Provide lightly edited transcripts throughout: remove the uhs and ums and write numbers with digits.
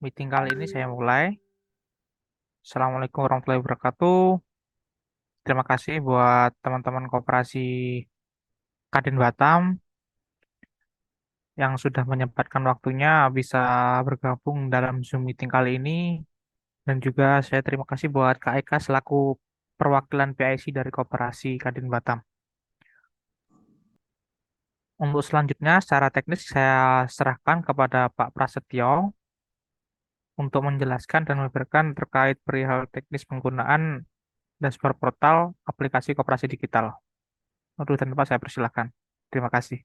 Meeting kali ini saya mulai. Assalamualaikum warahmatullahi wabarakatuh. Terima kasih buat teman-teman koperasi Kadin Batam yang sudah menyempatkan waktunya bisa bergabung dalam Zoom meeting kali ini. Dan juga saya terima kasih buat Kak Eka selaku perwakilan PIC dari koperasi Kadin Batam. Untuk selanjutnya, secara teknis saya serahkan kepada Pak Prasetyo untuk menjelaskan dan memberikan terkait perihal teknis penggunaan dashboard portal aplikasi koperasi digital. Untuk dan Pak, saya persilahkan. Terima kasih.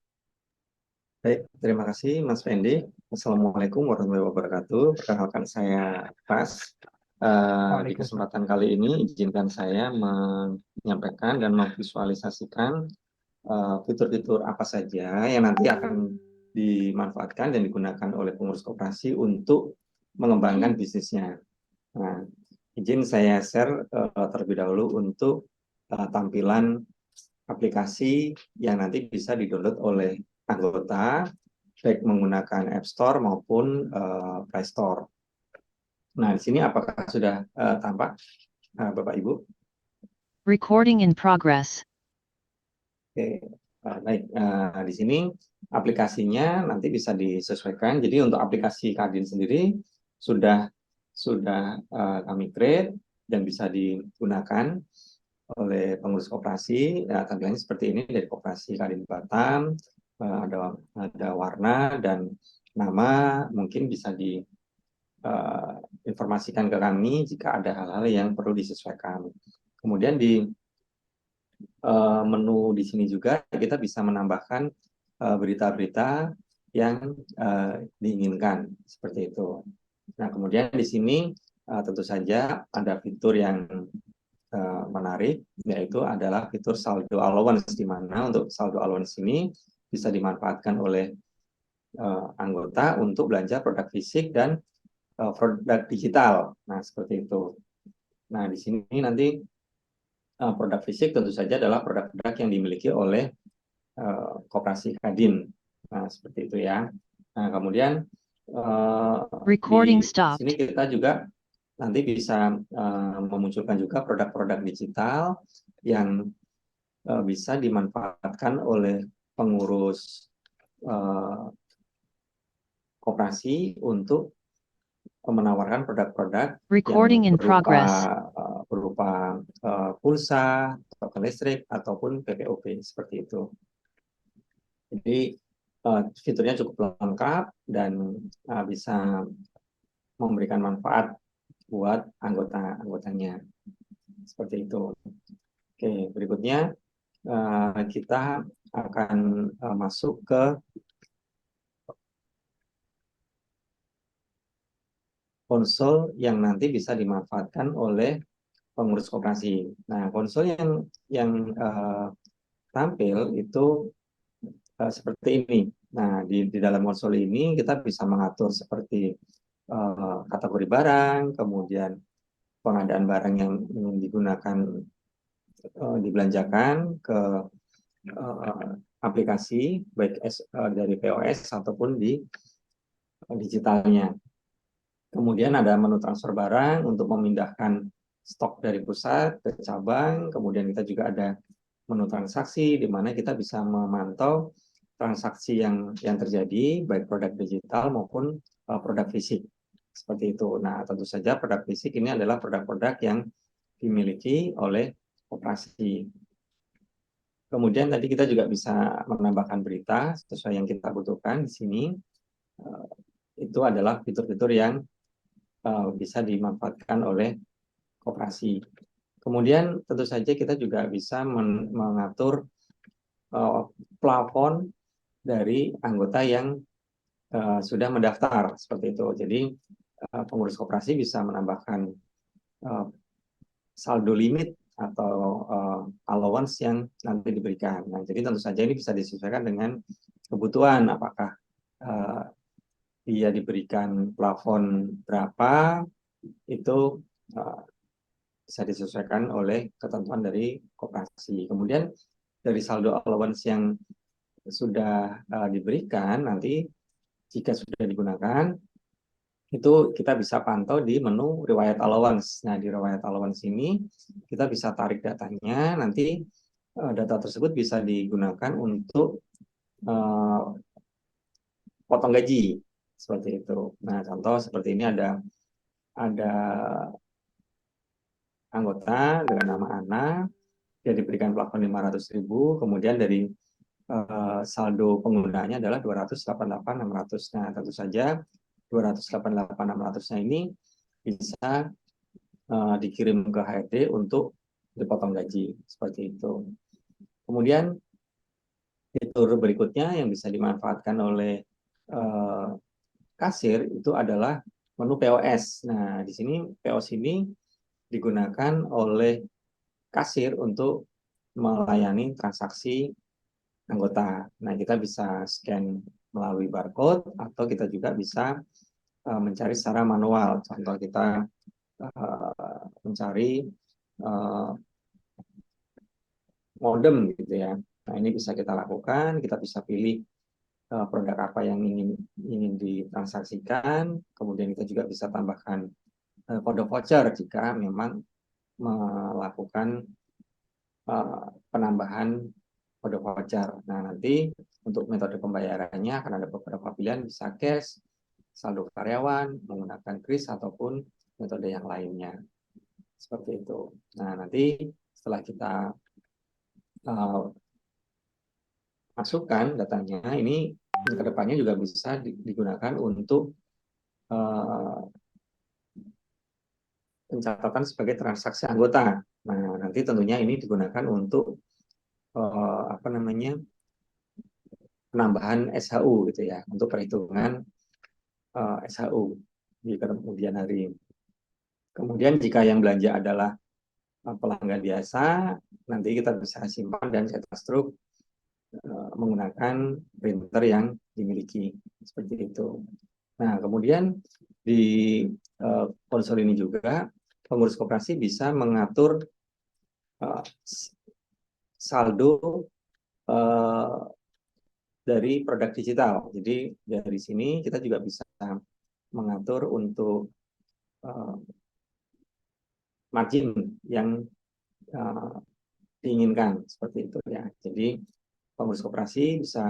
Baik, terima kasih Mas Fendi. Assalamualaikum warahmatullahi wabarakatuh. Perkenalkan saya Pas. Di Waalaikumsalam. kesempatan kali ini izinkan saya menyampaikan dan memvisualisasikan fitur-fitur apa saja yang nanti akan dimanfaatkan dan digunakan oleh pengurus koperasi untuk mengembangkan bisnisnya. Nah, izin saya share terlebih dahulu untuk tampilan aplikasi yang nanti bisa di-download oleh anggota, baik menggunakan App Store maupun Play Store. Nah, di sini apakah sudah tampak, Bapak Ibu? Recording in progress. Oke, baik. Di sini aplikasinya nanti bisa disesuaikan. Jadi untuk aplikasi Kadin sendiri sudah kami create dan bisa digunakan oleh pengurus koperasi. Ya, tampilannya seperti ini dari koperasi Kadin Batam. Ada warna dan nama, mungkin bisa diinformasikan ke kami jika ada hal-hal yang perlu disesuaikan. Kemudian di menu di sini juga kita bisa menambahkan berita-berita yang diinginkan seperti itu. Nah, kemudian di sini tentu saja ada fitur yang menarik, yaitu adalah fitur saldo allowance, di mana untuk saldo allowance ini bisa dimanfaatkan oleh anggota untuk belanja produk fisik dan produk digital. Nah, seperti itu. Nah, di sini nanti produk fisik tentu saja adalah produk-produk yang dimiliki oleh koperasi Kadin. Nah, seperti itu ya. Nah, kemudian Recording di stopped. sini kita juga nanti bisa memunculkan juga produk-produk digital yang bisa dimanfaatkan oleh pengurus koperasi untuk menawarkan produk-produk yang Recording in berupa progress. pulsa, token listrik, ataupun PPOP seperti itu. Jadi fiturnya cukup lengkap dan bisa memberikan manfaat buat anggotanya. Seperti itu. Oke, berikutnya kita akan masuk ke konsol yang nanti bisa dimanfaatkan oleh pengurus koperasi. Nah, konsol yang tampil itu seperti ini. Nah, di dalam konsol ini kita bisa mengatur seperti kategori barang, kemudian pengadaan barang yang digunakan dibelanjakan ke aplikasi baik dari POS ataupun di digitalnya. Kemudian ada menu transfer barang untuk memindahkan stok dari pusat ke cabang. Kemudian kita juga ada menu transaksi di mana kita bisa memantau transaksi yang terjadi baik produk digital maupun produk fisik. Seperti itu. Nah, tentu saja produk fisik ini adalah produk-produk yang dimiliki oleh koperasi. Kemudian tadi kita juga bisa menambahkan berita sesuai yang kita butuhkan di sini. Itu adalah fitur-fitur yang bisa dimanfaatkan oleh koperasi. Kemudian tentu saja kita juga bisa mengatur plafon dari anggota yang sudah mendaftar seperti itu. Jadi pengurus koperasi bisa menambahkan saldo limit atau allowance yang nanti diberikan. Nah, jadi tentu saja ini bisa disesuaikan dengan kebutuhan, apakah dia diberikan plafon berapa, itu bisa disesuaikan oleh ketentuan dari koperasi. Kemudian dari saldo allowance yang sudah diberikan, nanti jika sudah digunakan, itu kita bisa pantau di menu riwayat allowance. Nah, di riwayat allowance ini kita bisa tarik datanya, nanti data tersebut bisa digunakan untuk potong gaji seperti itu. Nah, contoh seperti ini ada anggota dengan nama Ana, dia diberikan plafon 500.000, kemudian dari saldo penggunaannya adalah 288.600. Nah, tentu saja 288.600-nya ini bisa dikirim ke HRD untuk dipotong gaji seperti itu. Kemudian fitur berikutnya yang bisa dimanfaatkan oleh kasir itu adalah menu POS. Nah, di sini POS ini digunakan oleh kasir untuk melayani transaksi anggota. Nah, kita bisa scan melalui barcode atau kita juga bisa mencari secara manual. Contoh kita mencari modem gitu ya. Nah, ini bisa kita lakukan, kita bisa pilih produk apa yang ingin ditransaksikan, kemudian kita juga bisa tambahkan kode voucher jika memang melakukan penambahan kode voucher. Nah, nanti untuk metode pembayarannya akan ada beberapa pilihan, bisa cash, saldo karyawan, menggunakan kris, ataupun metode yang lainnya. Seperti itu. Nah, nanti setelah kita masukkan datanya, ini ke depannya juga bisa digunakan untuk pencatatan sebagai transaksi anggota. Nah, nanti tentunya ini digunakan untuk penambahan SHU gitu ya, untuk perhitungan SHU di kemudian hari. Kemudian jika yang belanja adalah pelanggan biasa, nanti kita bisa simpan dan cetak struk menggunakan printer yang dimiliki seperti itu. Nah, kemudian di konsol ini juga pengurus koperasi bisa mengatur saldo dari produk digital. Jadi dari sini kita juga bisa mengatur untuk margin yang diinginkan seperti itu ya. Jadi pengurus koperasi bisa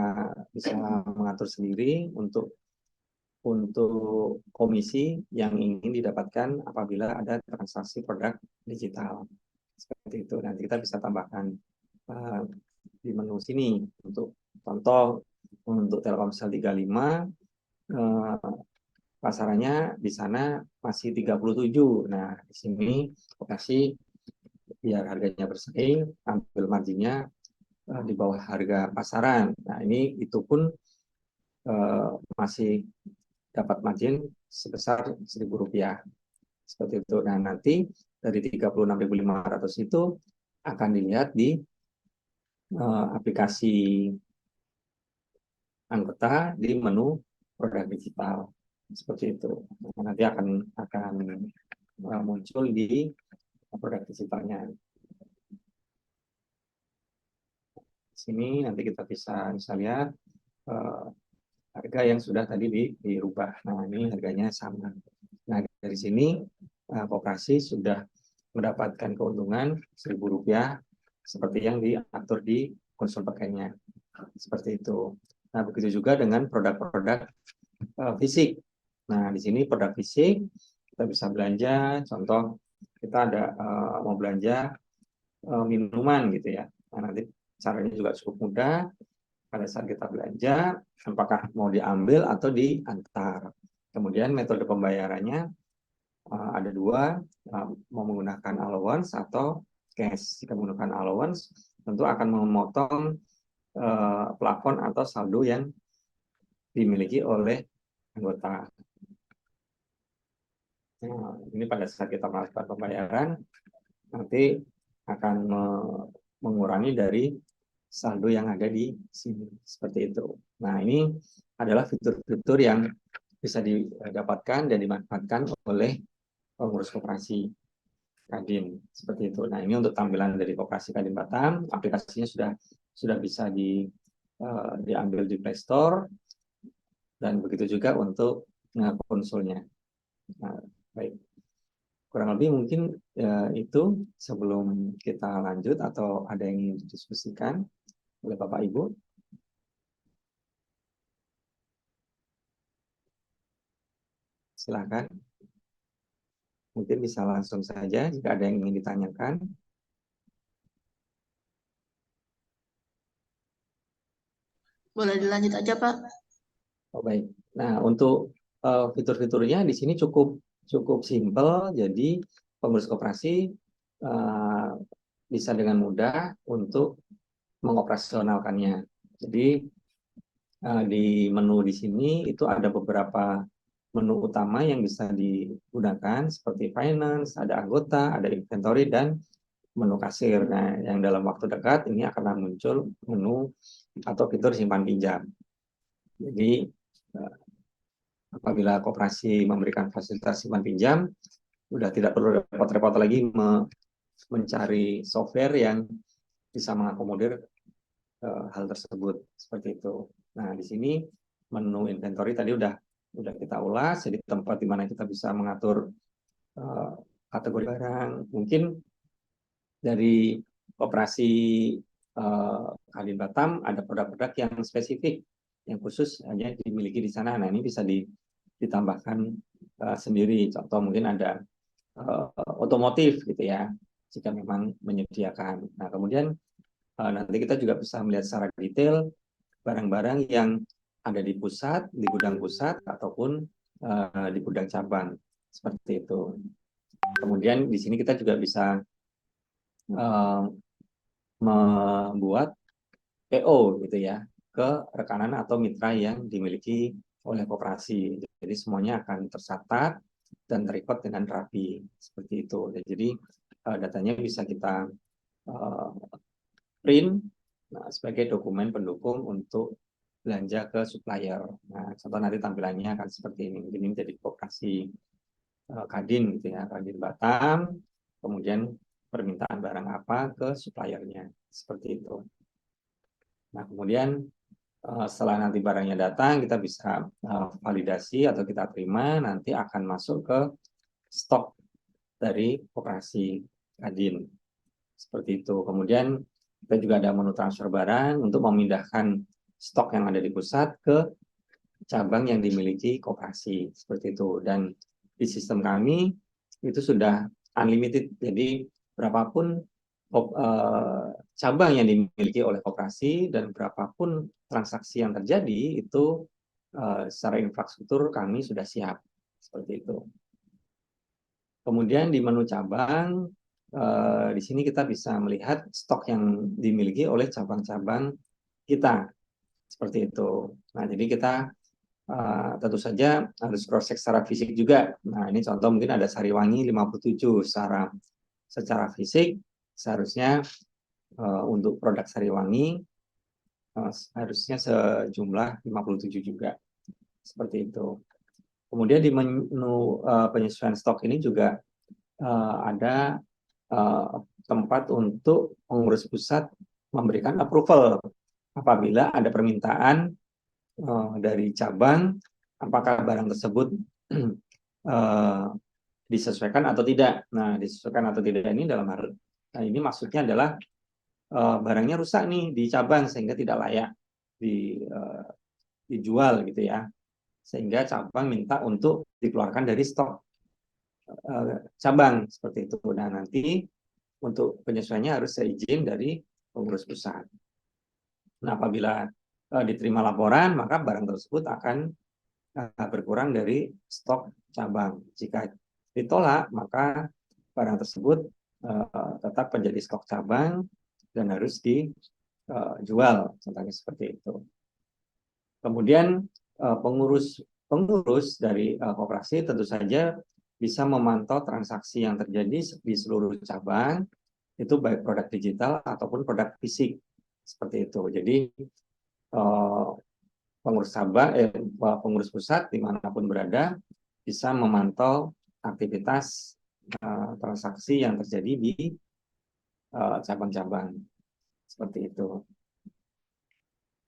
mengatur sendiri untuk komisi yang ingin didapatkan apabila ada transaksi produk digital seperti itu. Nanti kita bisa tambahkan di menu sini untuk contoh untuk Telkomsel 35 pasarannya di sana masih 37. Nah, di sini koperasi biar harganya bersaing, ambil marginnya di bawah harga pasaran. Nah, ini itu pun masih dapat margin sebesar Rp1.000. Seperti itu. Nah, nanti dari 36.500 itu akan dilihat di aplikasi anggota di menu produk digital. Seperti itu. Nanti akan muncul di produk digitalnya. Di sini nanti kita bisa lihat harga yang sudah tadi dirubah. Nah, ini harganya sama. Nah, dari sini koperasi sudah mendapatkan keuntungan Rp1.000 seperti yang diatur di konsol pakainya. Seperti itu. Nah, begitu juga dengan produk-produk fisik. Nah, di sini produk fisik kita bisa belanja, contoh kita ada mau belanja minuman gitu ya. Nah, nanti caranya juga cukup mudah. Pada saat kita belanja, apakah mau diambil atau diantar. Kemudian metode pembayarannya ada dua, mau menggunakan allowance atau cash. Jika menggunakan allowance, tentu akan memotong plafon atau saldo yang dimiliki oleh anggota. Nah, ini pada saat kita melakukan pembayaran, nanti akan mengurangi dari saldo yang ada di sini. Seperti itu. Nah, ini adalah fitur-fitur yang bisa didapatkan dan dimanfaatkan oleh pengurus koperasi Kadin. Seperti itu. Nah, ini untuk tampilan dari koperasi Kadin Batam. Aplikasinya sudah bisa diambil di Play Store. Dan begitu juga untuk konsolnya. Nah, baik. Kurang lebih mungkin itu sebelum kita lanjut atau ada yang ingin didiskusikan oleh Bapak Ibu. Silakan. Mungkin bisa langsung saja jika ada yang ingin ditanyakan. Boleh dilanjut aja, Pak. Oh, baik. Nah, untuk fitur-fiturnya di sini cukup simpel. Jadi pengurus koperasi bisa dengan mudah untuk mengoperasionalkannya. Jadi di menu di sini itu ada beberapa menu utama yang bisa digunakan seperti finance, ada anggota, ada inventory, dan menu kasir. Nah, yang dalam waktu dekat ini akan muncul menu atau fitur simpan pinjam. Jadi apabila koperasi memberikan fasilitas simpan pinjam, sudah tidak perlu repot-repot lagi mencari software yang bisa mengakomodir hal tersebut seperti itu. Nah, di sini menu inventory tadi udah kita ulas, jadi tempat di mana kita bisa mengatur kategori barang. Mungkin dari koperasi Kadin Batam ada produk-produk yang spesifik yang khusus hanya dimiliki di sana. Nah, ini bisa ditambahkan sendiri. Contoh mungkin ada otomotif gitu ya, jika memang menyediakan. Nah, kemudian nanti kita juga bisa melihat secara detail barang-barang yang ada di pusat, di gudang pusat, ataupun di gudang cabang. Seperti itu. Kemudian di sini kita juga bisa membuat PO gitu ya, ke rekanan atau mitra yang dimiliki oleh koperasi. Jadi semuanya akan tercatat dan terrecord dengan rapi. Seperti itu. Jadi datanya bisa kita print sebagai dokumen pendukung untuk belanja ke supplier. Nah, contoh nanti tampilannya akan seperti ini. Ini menjadi koperasi Kadin gitu ya, Kadin Batam, kemudian permintaan barang apa ke suppliernya, seperti itu. Nah, kemudian setelah nanti barangnya datang, kita bisa validasi atau kita terima, nanti akan masuk ke stok dari koperasi Kadin. Seperti itu. Kemudian kita juga ada menu transfer barang untuk memindahkan stok yang ada di pusat ke cabang yang dimiliki koperasi. Seperti itu. Dan di sistem kami itu sudah unlimited. Jadi berapapun cabang yang dimiliki oleh koperasi dan berapapun transaksi yang terjadi itu secara infrastruktur kami sudah siap. Seperti itu. Kemudian di menu cabang, di sini kita bisa melihat stok yang dimiliki oleh cabang-cabang kita. Seperti itu. Nah, jadi kita tentu saja harus cross check secara fisik juga. Nah, ini contoh mungkin ada Sariwangi 57 secara fisik seharusnya untuk produk Sariwangi harusnya sejumlah 57 juga. Seperti itu. Kemudian di menu penyesuaian stok ini juga ada tempat untuk pengurus pusat memberikan approval apabila ada permintaan dari cabang apakah barang tersebut disesuaikan atau tidak. Nah, disesuaikan atau tidak ini dalam hal ini maksudnya adalah barangnya rusak nih di cabang sehingga tidak layak dijual gitu ya. Sehingga cabang minta untuk dikeluarkan dari stok cabang seperti itu. Nah, nanti untuk penyesuaiannya harus seizin dari pengurus pusat. Nah, apabila diterima laporan, maka barang tersebut akan berkurang dari stok cabang. Jika ditolak, maka barang tersebut tetap menjadi stok cabang dan harus dijual, contohnya seperti itu. Kemudian pengurus dari koperasi tentu saja bisa memantau transaksi yang terjadi di seluruh cabang, itu baik produk digital ataupun produk fisik, seperti itu. Jadi pengurus pusat dimanapun berada bisa memantau aktivitas transaksi yang terjadi di cabang-cabang, seperti itu.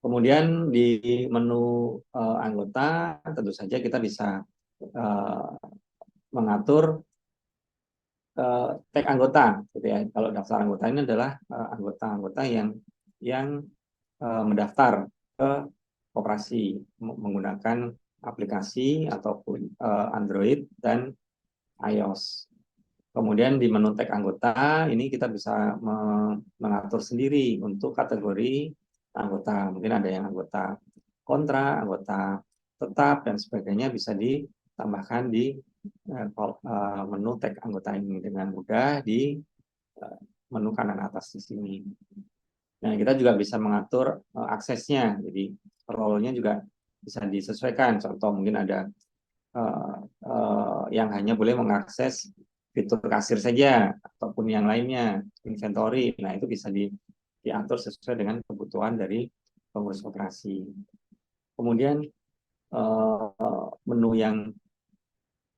Kemudian di menu anggota tentu saja kita bisa mengatur tag anggota, gitu ya. Kalau daftar anggota ini adalah anggota-anggota yang mendaftar ke koperasi menggunakan aplikasi ataupun Android dan iOS. Kemudian di menu tag anggota ini kita bisa mengatur sendiri untuk kategori anggota. Mungkin ada yang anggota kontra, anggota tetap dan sebagainya bisa ditambahkan di menu tag anggota ini dengan mudah di menu kanan atas di sini. Nah, kita juga bisa mengatur aksesnya. Jadi role-nya juga bisa disesuaikan. Contoh mungkin ada yang hanya boleh mengakses fitur kasir saja ataupun yang lainnya, inventory. Nah, itu bisa diatur sesuai dengan kebutuhan dari pengurus koperasi. Kemudian menu yang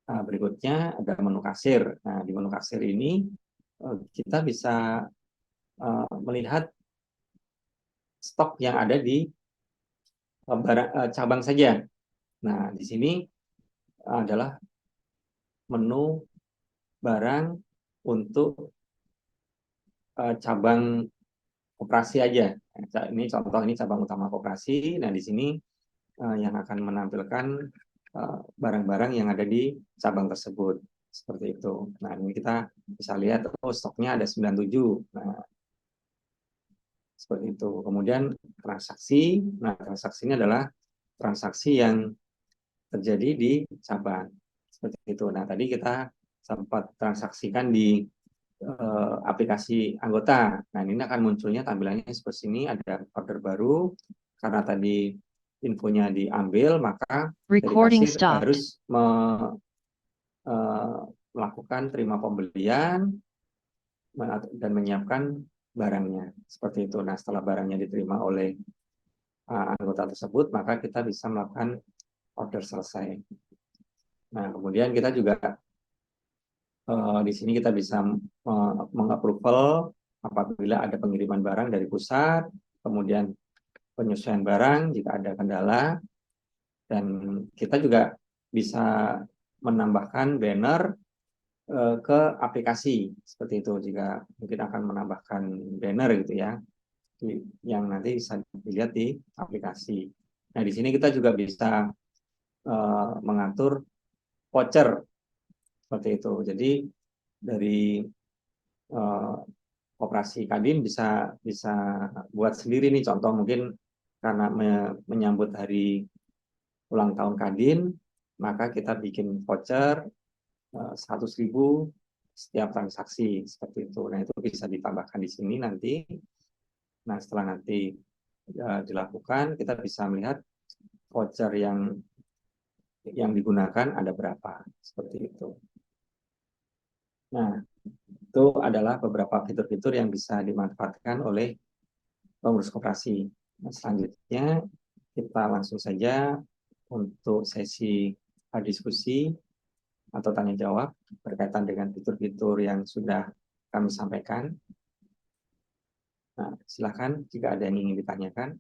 berikutnya ada menu kasir. Nah, di menu kasir ini kita bisa melihat stok yang ada di cabang saja. Nah, di sini adalah menu barang untuk cabang koperasi aja. Ini contoh, ini cabang utama koperasi. Nah, di sini yang akan menampilkan barang-barang yang ada di cabang tersebut. Seperti itu. Nah, ini kita bisa lihat, oh stoknya ada 97. Nah, seperti itu. Kemudian transaksi. Nah, transaksi ini adalah transaksi yang terjadi di cabang. Seperti itu. Nah, tadi kita sempat transaksikan di aplikasi anggota. Nah, ini akan munculnya tampilannya seperti ini, ada order baru. Karena tadi infonya diambil, maka dari Recording kasir stopped. harus melakukan terima pembelian dan menyiapkan barangnya. Seperti itu. Nah, setelah barangnya diterima oleh anggota tersebut, maka kita bisa melakukan order selesai. Nah, kemudian kita juga di sini kita bisa mengapproval apabila ada pengiriman barang dari pusat, kemudian penyesuaian barang jika ada kendala, dan kita juga bisa menambahkan banner ke aplikasi seperti itu jika mungkin akan menambahkan banner gitu ya, yang nanti bisa dilihat di aplikasi. Nah, di sini kita juga bisa mengatur voucher seperti itu. Jadi dari koperasi Kadin bisa buat sendiri nih, contoh mungkin karena menyambut hari ulang tahun Kadin, maka kita bikin voucher 100.000 setiap transaksi seperti itu. Nah, itu bisa ditambahkan di sini nanti. Nah, setelah nanti dilakukan, kita bisa melihat voucher yang digunakan ada berapa seperti itu. Nah, itu adalah beberapa fitur-fitur yang bisa dimanfaatkan oleh pengurus koperasi. Nah, selanjutnya kita langsung saja untuk sesi diskusi atau tanya jawab berkaitan dengan fitur-fitur yang sudah kami sampaikan. Nah, silakan jika ada yang ingin ditanyakan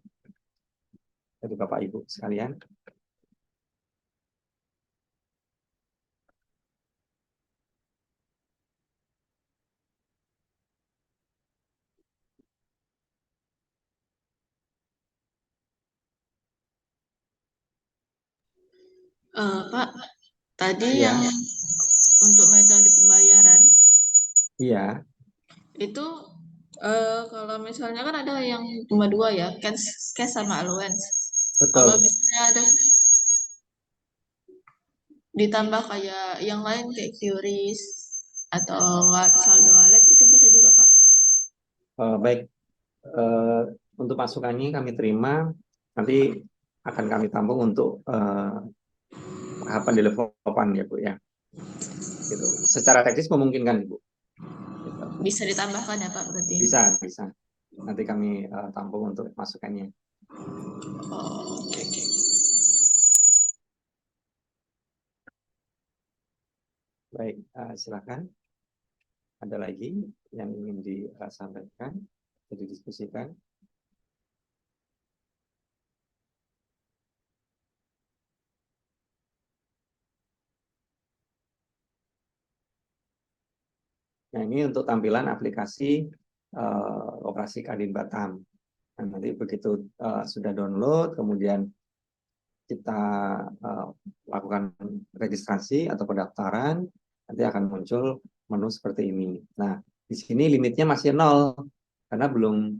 dari Bapak Ibu sekalian. Pak, tadi Iya, yang untuk metode pembayaran iya, itu kalau misalnya kan ada yang cuma dua ya, cash sama allowance. Kalau betul. misalnya ada ditambah kayak yang lain kayak QRIS atau saldo wallet itu bisa juga Pak. Baik, eh, untuk masukannya kami terima, nanti akan kami tampung untuk tahapan developan ya Bu ya. Gitu. Secara teknis memungkinkan Bu. Gitu. Bisa ditambahkan ya Pak berarti. Bisa, bisa. Nanti kami tampung untuk masukannya. Oh, oke, oke. Baik, silakan. Ada lagi yang ingin disampaikan, didiskusikan? Nah, ini untuk tampilan aplikasi Koperasi Kadin Batam. Nah, nanti begitu sudah download, kemudian kita lakukan registrasi atau pendaftaran, nanti akan muncul menu seperti ini. Nah, di sini limitnya masih 0 karena belum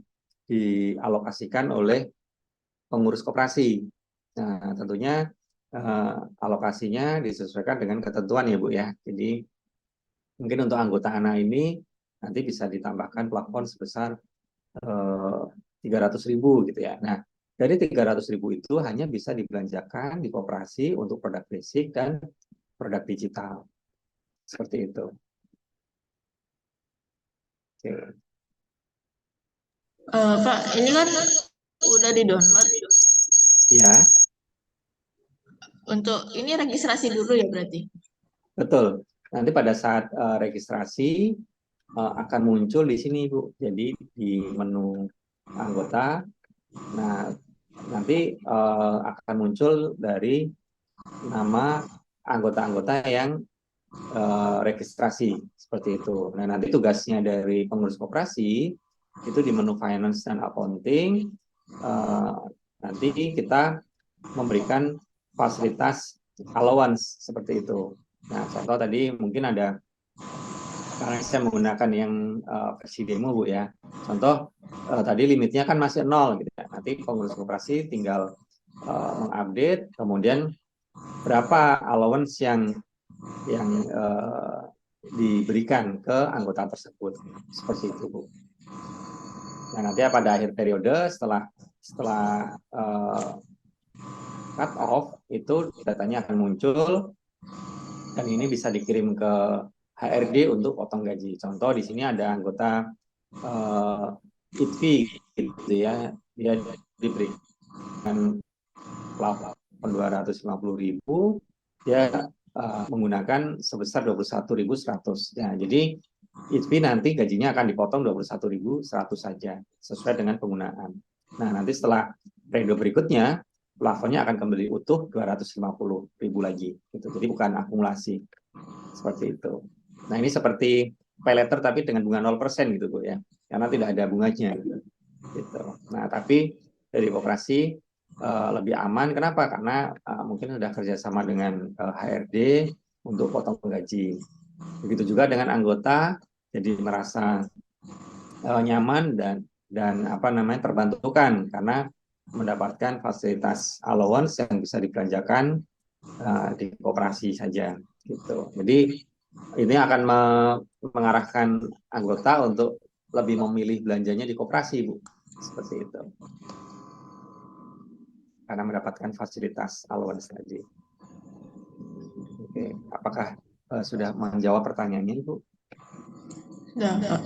dialokasikan oleh pengurus koperasi. Nah, tentunya alokasinya disesuaikan dengan ketentuan ya Bu ya. Jadi mungkin untuk anggota ANA ini nanti bisa ditambahkan plafon sebesar 300.000 gitu ya. Nah, dari 300.000 itu hanya bisa dibelanjakan di koperasi untuk produk basic dan produk digital. Seperti itu. Oke. Pak, ini kan udah di-download. Ya, Untuk ini registrasi dulu ya berarti? betul. Nanti pada saat registrasi akan muncul di sini, Bu. Jadi di menu anggota, nah nanti akan muncul dari nama anggota-anggota yang registrasi seperti itu. Nah, nanti tugasnya dari pengurus koperasi itu di menu finance dan accounting nanti kita memberikan fasilitas allowance seperti itu. Nah, contoh tadi mungkin ada, karena saya menggunakan yang versi demo Bu ya. Contoh tadi limitnya kan masih 0 gitu ya. Nanti pengurus koperasi tinggal mengupdate, kemudian berapa allowance yang diberikan ke anggota tersebut, seperti itu Bu. Nah, nanti pada akhir periode setelah cut off itu datanya akan muncul dan ini bisa dikirim ke HRD untuk potong gaji. Contoh di sini ada anggota ITV gitu ya, dia diberikan plafon 250.000, dia menggunakan sebesar 21.100. Ya, jadi ITV nanti gajinya akan dipotong 21.100 saja sesuai dengan penggunaan. Nah, nanti setelah periode berikutnya plafonnya akan kembali utuh 250.000 lagi gitu. Jadi bukan akumulasi. Seperti itu. Nah, ini seperti pay letter tapi dengan bunga 0% gitu Bu ya. Karena tidak ada bunganya gitu. Nah, tapi dari koperasi lebih aman. Kenapa? Karena mungkin sudah kerjasama dengan HRD untuk potong gaji. Begitu juga dengan anggota, jadi merasa nyaman dan apa namanya terbantukan karena mendapatkan fasilitas allowance yang bisa dibelanjakan di koperasi saja gitu. Jadi ini akan mengarahkan anggota untuk lebih memilih belanjanya di koperasi Bu, seperti itu. Karena mendapatkan fasilitas allowance tadi. Oke, apakah sudah menjawab pertanyaannya Ibu? Sudah, Pak.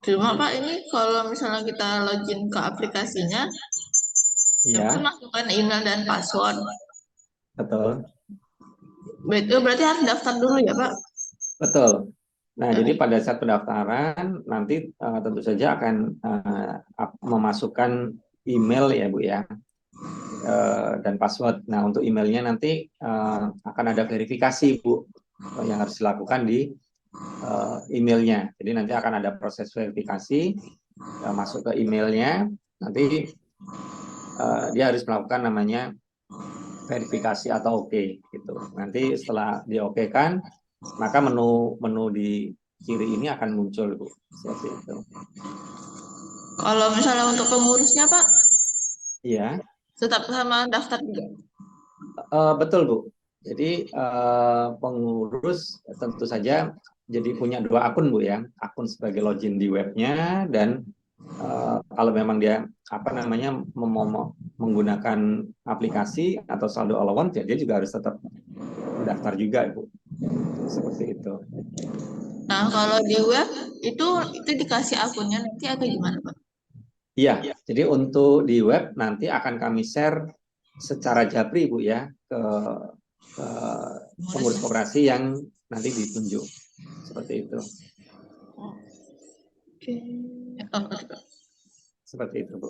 Cuma Pak, ini kalau misalnya kita login ke aplikasinya, kan Iya, masukkan email dan password. betul. Berarti harus daftar dulu ya Pak? Betul. Nah, jadi pada saat pendaftaran nanti tentu saja akan memasukkan email ya Bu ya, dan password. Nah, untuk emailnya nanti akan ada verifikasi Bu yang harus dilakukan di emailnya. Jadi nanti akan ada proses verifikasi, masuk ke emailnya, nanti dia harus melakukan namanya verifikasi atau oke gitu. Nanti setelah di oke kan, maka menu di kiri ini akan muncul Bu, seperti itu. Kalau misalnya untuk pengurusnya Pak, Iya, tetap sama daftar juga. betul Bu. Jadi pengurus tentu saja jadi punya 2 akun Bu ya, akun sebagai login di webnya dan kalau memang dia apa namanya menggunakan aplikasi atau saldo allowance, ya dia juga harus tetap mendaftar juga Bu, seperti itu. Nah, kalau di web itu dikasih akunnya nanti atau gimana Pak? Iya, jadi untuk di web nanti akan kami share secara japri Bu ya ke pengurus koperasi yang nanti ditunjuk, seperti itu. Oke. Oh, oke. Seperti itu Bu.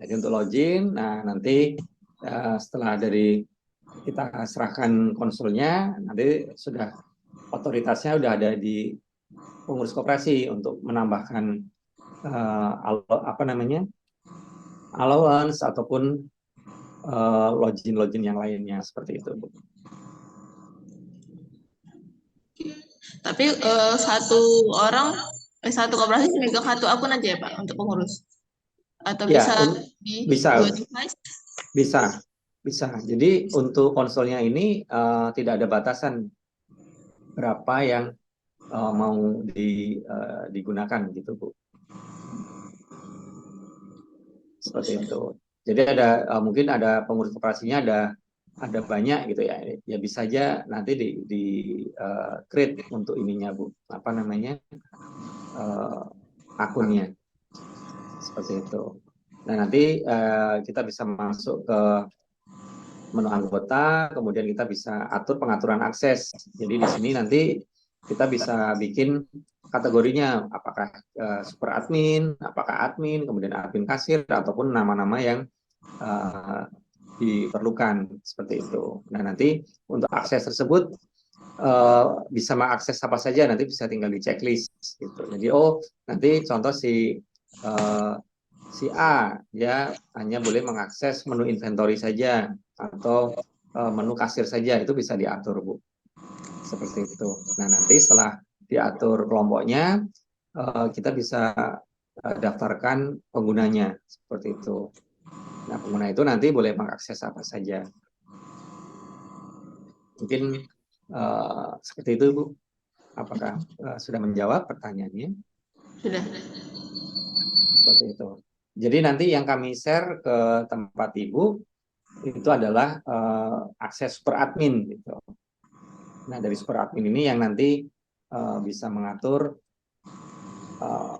Jadi untuk login, nah nanti setelah dari kita serahkan konsulnya, nanti sudah otoritasnya udah ada di pengurus koperasi untuk menambahkan allowance ataupun login yang lainnya seperti itu, Bu. Tapi satu koperasi megang satu akun aja ya Pak untuk pengurus? Atau Ya, bisa di bisa, dua device? bisa. Jadi untuk konsolnya ini tidak ada batasan berapa yang mau digunakan gitu, Bu. Seperti itu. Jadi mungkin ada pengurus koperasinya ada banyak gitu ya. Ya bisa aja nanti di create untuk ininya, Bu. Apa namanya? Akunnya. Seperti itu. Nah, nanti kita bisa masuk ke menu anggota, kemudian kita bisa atur pengaturan akses. Jadi di sini nanti kita bisa bikin kategorinya, apakah super admin, apakah admin, kemudian admin kasir, ataupun nama-nama yang diperlukan seperti itu. Nah, nanti untuk akses tersebut bisa mengakses apa saja, nanti bisa tinggal di checklist gitu. Jadi nanti contoh si A dia hanya boleh mengakses menu inventory saja atau menu kasir saja, itu bisa diatur, Bu. Seperti itu. Nah, nanti setelah diatur kelompoknya, kita bisa daftarkan penggunanya seperti itu. Nah, pengguna itu nanti boleh mengakses apa saja. Mungkin seperti itu, Bu. Apakah sudah menjawab pertanyaannya? Sudah. Seperti itu. Jadi nanti yang kami share ke tempat Ibu itu adalah akses super admin gitu. Nah, dari super admin ini yang nanti bisa mengatur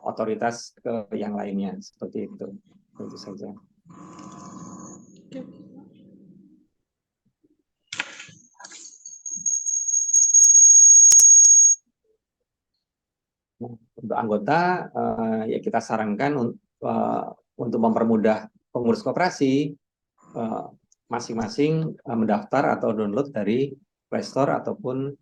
otoritas ke yang lainnya seperti itu. Tentu saja. Nah, untuk anggota ya kita sarankan untuk mempermudah pengurus koperasi masing-masing mendaftar atau download dari Play Store ataupun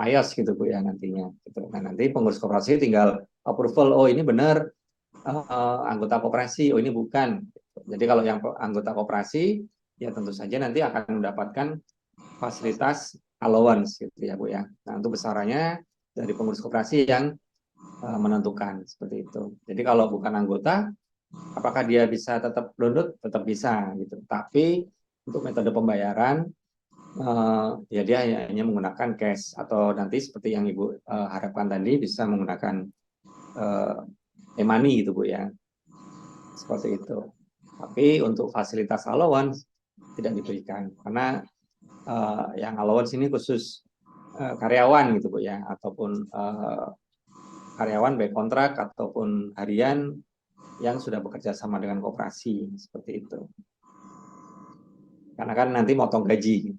iOS gitu, Bu, ya nantinya. Gitu. Nah, nanti pengurus koperasi tinggal approval, oh ini benar anggota koperasi, oh ini bukan. Jadi kalau yang anggota koperasi ya tentu saja nanti akan mendapatkan fasilitas allowance gitu ya, Bu, ya. Nah, untuk besarannya dari pengurus koperasi yang menentukan seperti itu. Jadi kalau bukan anggota, apakah dia bisa tetap download? Tetap bisa gitu. Tapi untuk metode pembayaran ya dia hanya menggunakan cash atau nanti seperti yang Ibu harapkan tadi bisa menggunakan e-money gitu, Bu, ya. Seperti itu. Tapi untuk fasilitas allowance tidak diberikan karena yang allowance ini khusus karyawan gitu, Bu, ya, ataupun karyawan baik kontrak ataupun harian yang sudah bekerja sama dengan koperasi seperti itu. Karena kan nanti motong gaji.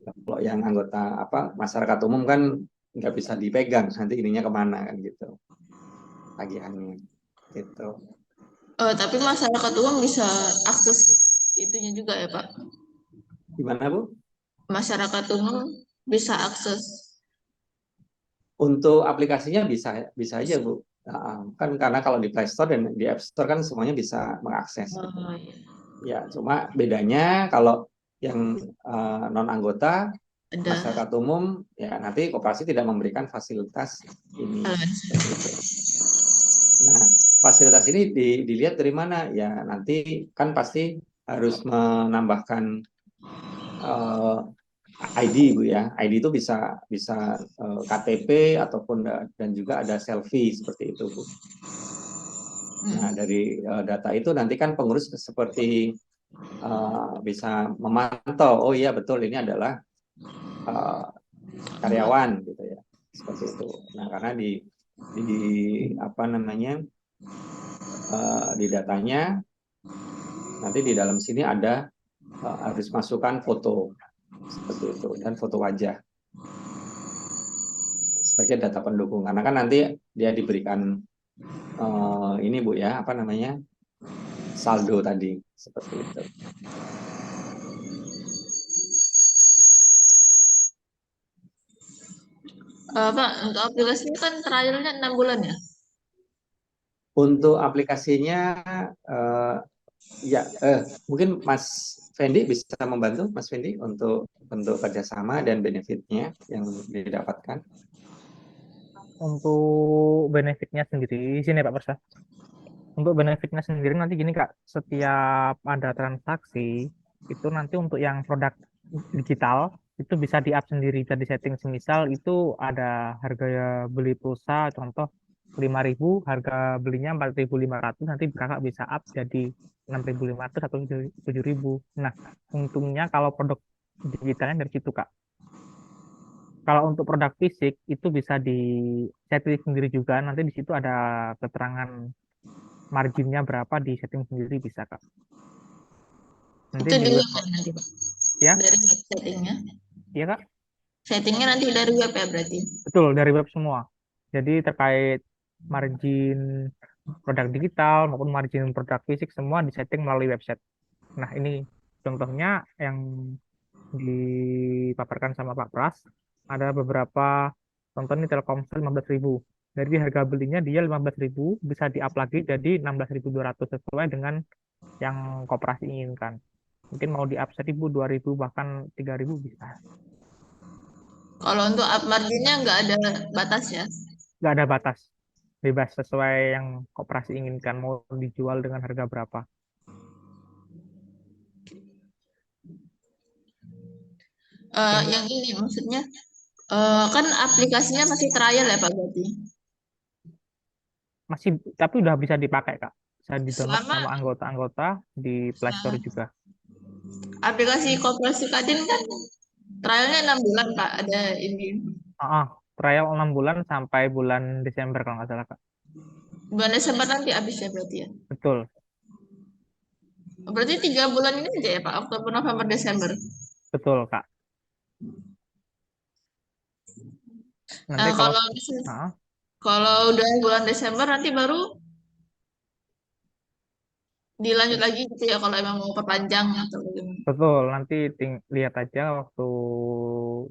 Kalau yang anggota masyarakat umum kan nggak bisa dipegang, nanti ininya kemana kan gitu, tagihannya gitu. Tapi masyarakat umum bisa akses itunya juga ya Pak? Gimana, Bu? Masyarakat umum bisa akses. Untuk aplikasinya bisa aja, Bu. Kan karena kalau di Play Store dan di App Store kan semuanya bisa mengakses. Gitu. Iya. Ya, cuma bedanya kalau yang non anggota masyarakat umum ya nanti koperasi tidak memberikan fasilitas ini. Nah, fasilitas ini dilihat dari mana? Ya, nanti kan pasti harus menambahkan ID, Bu, ya. ID itu bisa KTP ataupun dan juga ada selfie seperti itu, Bu. Nah, dari data itu nanti kan pengurus seperti bisa memantau, oh iya betul ini adalah karyawan gitu ya. Seperti itu. Nah, karena di di datanya nanti di dalam sini ada harus masukkan foto seperti itu dan foto wajah sebagai data pendukung karena kan nanti dia diberikan ini, Bu, ya saldo tadi seperti itu. Pak, untuk aplikasinya kan trialnya 6 bulan ya? Untuk aplikasinya, eh, ya, mungkin Mas Fendi bisa membantu Mas Fendi untuk kerjasama dan benefitnya yang didapatkan. Untuk benefitnya sendiri, sini Pak Persa. Untuk benefitnya sendiri nanti gini Kak, setiap ada transaksi itu nanti untuk yang produk digital itu bisa di-up sendiri, bisa di setting semisal itu ada harga beli pulsa contoh 5.000, harga belinya 4.500, nanti Kakak bisa up jadi 6.500 atau 7.000. Nah, untungnya kalau produk digitalnya dari situ Kak. Kalau untuk produk fisik itu bisa di setting sendiri juga, nanti di situ ada keterangan marginnya berapa di setting sendiri bisa Kak. Nanti Itu di di web web ya nanti Pak? ya, Dari web settingnya? iya Kak, Settingnya nanti dari web ya berarti? betul dari web semua. Jadi terkait margin produk digital maupun margin produk fisik semua disetting melalui website. Nah, ini contohnya yang dipaparkan sama Pak Pras. Ada beberapa contoh nih Telkomsel 15.000. Dari harga belinya dia 15.000 bisa di-up lagi jadi 16.200 sesuai dengan yang koperasi inginkan. Mungkin mau di-up 1.000, 2.000, bahkan 3.000 bisa. Kalau untuk up marginnya nggak ada batas ya? Nggak ada batas. Bebas sesuai yang koperasi inginkan. Mau dijual dengan harga berapa. Ini Yang ini maksudnya kan aplikasinya masih trial ya Pak berarti? masih, tapi udah bisa dipakai, Kak. Bisa di-download Selama sama anggota-anggota di Play Store juga. aplikasi Koperasi Kadin kan trialnya 6 bulan Pak, ada ini. Trial 6 bulan sampai bulan Desember kalau nggak salah, Kak. Bulan Desember nanti habis ya berarti ya? Betul, Berarti 3 bulan ini aja ya Pak, Oktober, November, Desember. betul, Kak. Nanti kalau Kalau ah, kalau udah bulan Desember nanti baru dilanjut lagi gitu ya kalau emang mau perpanjang atau bagaimana. betul, nanti lihat aja waktu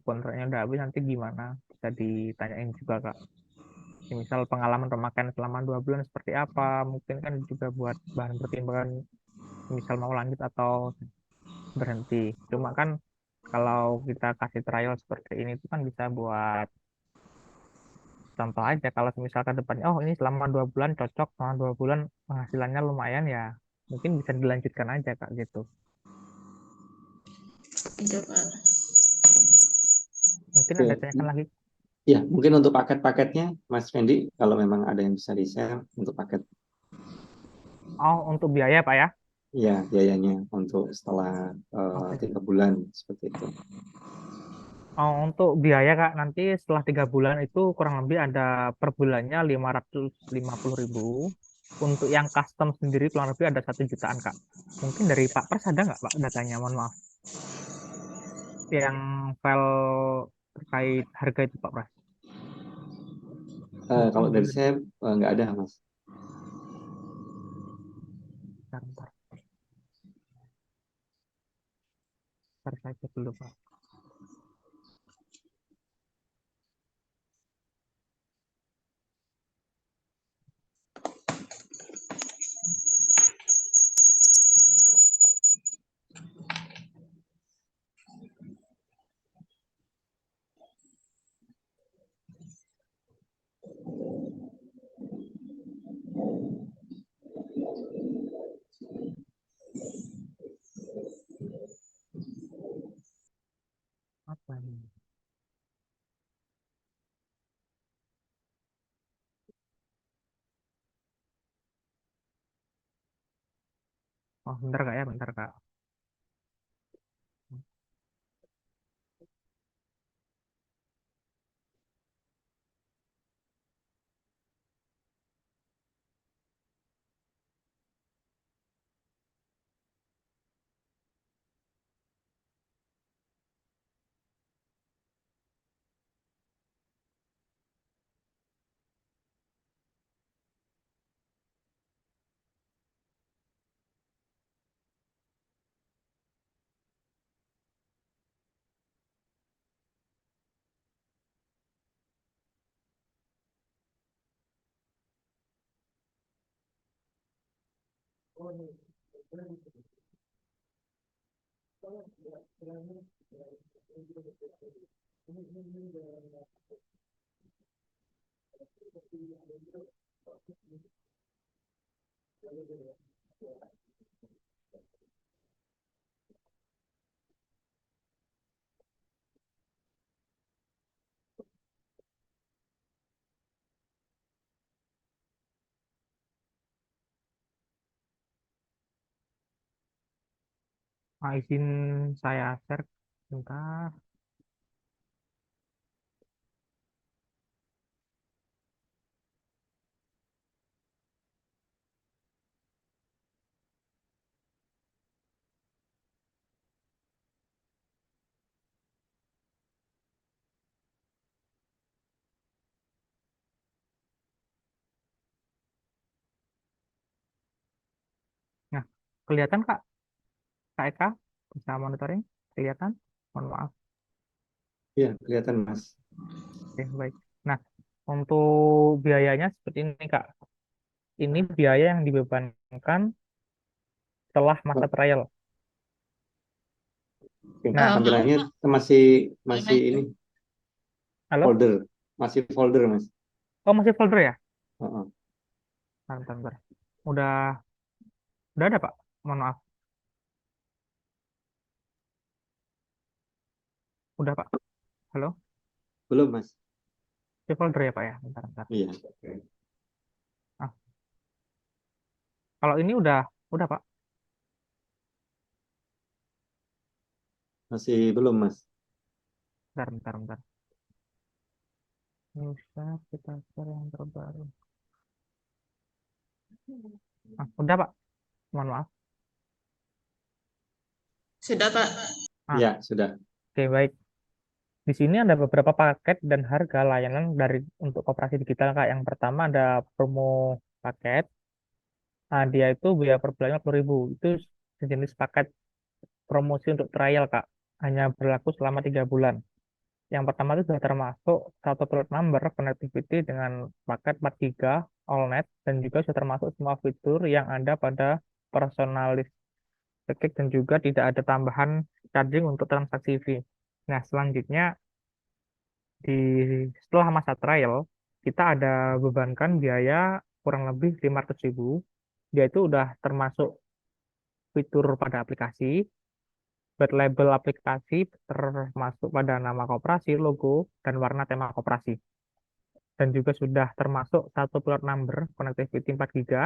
kontraknya udah habis nanti gimana. Bisa ditanyain juga, Kak. Misal pengalaman pemakaian selama 2 bulan seperti apa, mungkin kan juga buat bahan pertimbangan misal mau lanjut atau berhenti. Cuma kan kalau kita kasih trial seperti ini itu kan bisa buat contoh aja kalau misalkan depannya oh ini selama 2 bulan cocok, selama 2 bulan penghasilannya lumayan ya mungkin bisa dilanjutkan aja Kak gitu. Gitu Pak. Mungkin ada Oke. tanyakan lagi. Ya, mungkin untuk paket-paketnya, Mas Fendi, kalau memang ada yang bisa di-share untuk paket, Oh, untuk biaya Pak ya. ya biayanya untuk setelah Oke. 3 bulan seperti itu. Oh, untuk biaya Kak nanti setelah 3 bulan itu kurang lebih ada per bulannya 550.000. Untuk yang custom sendiri kurang lebih ada 1 jutaan Kak. Mungkin dari Pak Pers ada nggak Pak datanya? Mohon maaf. Yang file terkait harga itu Pak Pras. Kalau dari saya nggak ada, Mas. Bentar, bentar. Bentar saya cek dulu Pak. Apa ini? Oh, bentar Kak ya, bentar Kak. Izin saya share bentar. Nah, kelihatan Kak, Kak Eka bisa monitoring? Kelihatan? Mohon maaf. Iya, kelihatan Mas. Oke, baik. Nah, untuk biayanya seperti ini Kak. Ini biaya yang dibebankan setelah masa Pak, trial. oke, Nah, Maaf, tampilannya Pak. masih Boleh masih maju. ini halo? folder, masih folder Mas. Oh, masih folder ya? Heeh. Bentar, bentar. Udah ada Pak? Mohon maaf. Udah Pak? Halo? Belum Mas. Masih folder ya Pak ya? Bentar, bentar. Iya, Ah, kalau ini udah Pak? masih belum Mas. Bentar, bentar, bentar. Bisa kita share yang terbaru. Udah Pak? Mohon maaf. Sudah, Pak. Ah, Iya, sudah. oke, baik. Di sini ada beberapa paket dan harga layanan dari untuk koperasi digital Kak. Yang pertama ada promo paket. Nah, dia itu biaya per bulannya 10.000. Itu sejenis paket promosi untuk trial Kak. Hanya berlaku selama 3 bulan. Yang pertama itu sudah termasuk satu plot number connectivity dengan paket 4 giga all net dan juga sudah termasuk semua fitur yang ada pada personalis dan juga tidak ada tambahan charging untuk transaksi fee. Nah, selanjutnya di setelah masa trial kita ada bebankan biaya kurang lebih 500.000. Dia itu udah termasuk fitur pada aplikasi, buat label aplikasi termasuk pada nama koperasi, logo, dan warna tema koperasi. Dan juga sudah termasuk satu plot number connectivity 4 giga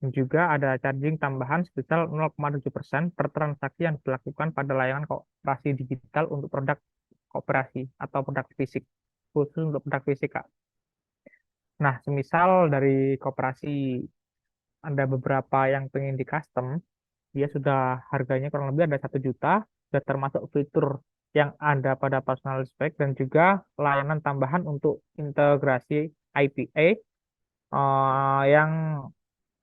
dan juga ada charging tambahan sebesar 0,7% per transaksi yang dilakukan pada layanan koperasi digital untuk produk koperasi atau produk fisik, khusus untuk produk fisik Kak. Nah, semisal dari koperasi ada beberapa yang pengen di custom, dia sudah harganya kurang lebih ada 1 juta, sudah termasuk fitur yang ada pada personal spec dan juga layanan tambahan untuk integrasi IPA yang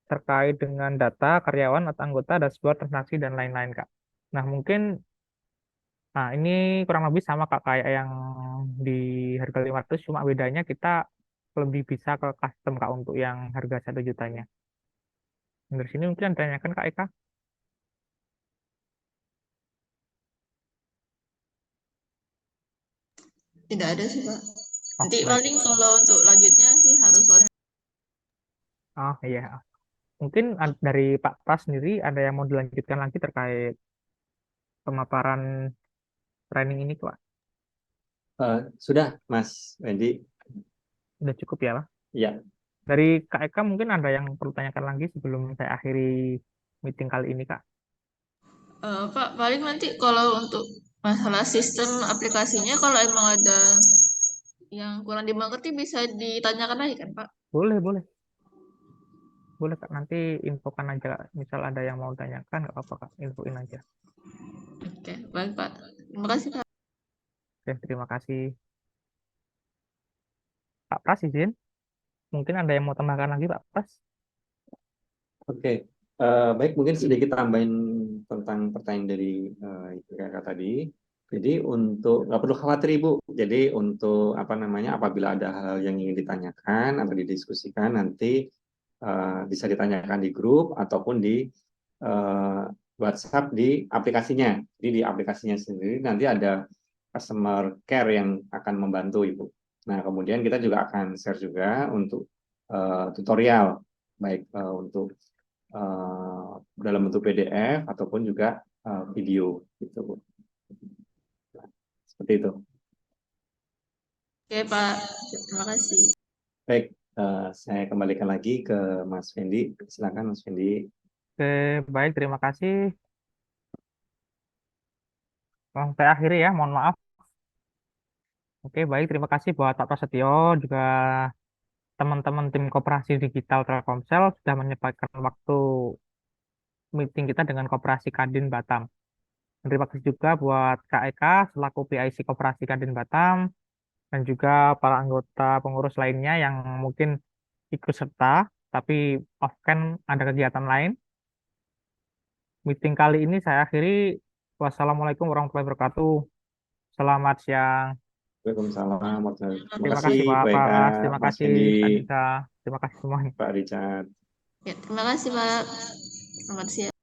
terkait dengan data karyawan atau anggota, dashboard, transaksi, dan lain-lain, Kak. Nah, mungkin ini kurang lebih sama Kak kayak yang di harga 500, cuma bedanya kita lebih bisa ke custom Kak untuk yang harga 1 jutanya. Dari sini mungkin ada tanyakan Kak Eka. Tidak ada sih, Pak. Oh, Nanti baik. paling kalau untuk lanjutnya sih harus sore. Oh, iya. Mungkin dari Pak Pras sendiri ada yang mau dilanjutkan lagi terkait pemaparan training ini, Pak? Sudah Mas Wendy. Udah cukup ya, Pak? Ya, Dari Kak Eka mungkin ada yang perlu tanyakan lagi sebelum saya akhiri meeting kali ini, Kak? Pak, paling nanti kalau untuk masalah sistem aplikasinya, kalau emang ada yang kurang dimengerti bisa ditanyakan lagi kan, Pak? Boleh, boleh. Boleh, Kak. Nanti infokan aja, Kak. Misal ada yang mau tanyakan, nggak apa-apa, Kak. Infoin aja. Oke, baik, Pak. Terima kasih, Pak. Oke, terima kasih. Pak Pras izin. Mungkin ada yang mau tambahkan lagi, Pak Pras? oke. Baik, mungkin sedikit tambahin tentang pertanyaan dari Ibu Kakak tadi. Jadi untuk nggak perlu khawatir Ibu. Jadi untuk apa namanya, apabila ada hal yang ingin ditanyakan atau didiskusikan nanti bisa ditanyakan di grup ataupun di WhatsApp di aplikasinya. Jadi di aplikasinya sendiri nanti ada customer care yang akan membantu Ibu. Nah, kemudian kita juga akan share juga untuk tutorial, baik untuk dalam bentuk PDF ataupun juga video gitu Bu. Nah, seperti itu. Oke, Pak. Terima kasih. Baik, saya kembalikan lagi ke Mas Fendi. Silakan Mas Fendi. Oke, baik, terima kasih. Sampai akhir ya, mohon maaf. Oke, baik, terima kasih buat Pak Prasetyo, juga teman-teman tim Koperasi Digital Telkomsel sudah menyempatkan waktu meeting kita dengan Koperasi Kadin Batam. Dan terima kasih juga buat Kak Eka selaku PIC Koperasi Kadin Batam dan juga para anggota pengurus lainnya yang mungkin ikut serta, tapi off-cam ada kegiatan lain. Meeting kali ini saya akhiri. Wassalamualaikum warahmatullahi wabarakatuh. Selamat siang. Waalaikumsalam. Terima Terima kasih kasih Pak Bu Eka, Pras, terima Mas kasih Fendi, Kak Nisa, terima kasih semuanya. Pak Richard. Ya, terima kasih, Pak. Selamat siang.